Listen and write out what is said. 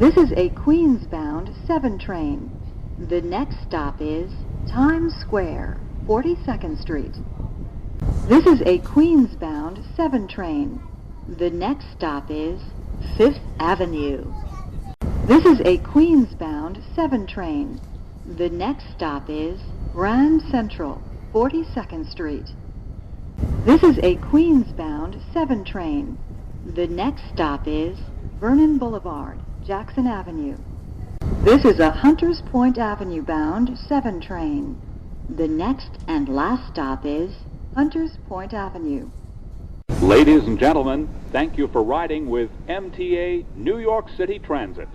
This is a Queens-bound 7 train. The next stop is Times Square, 42nd Street. This is a Queens-bound 7 train. The next stop is 5th Avenue. This is a Queens-bound 7 train. The next stop is Grand Central, 42nd Street. This is a Queens-bound 7 train. The next stop is Vernon Boulevard, Jackson Avenue. This is a Hunters Point Avenue bound 7 train. The next and last stop is Hunters Point Avenue. Ladies and gentlemen, thank you for riding with MTA New York City Transit.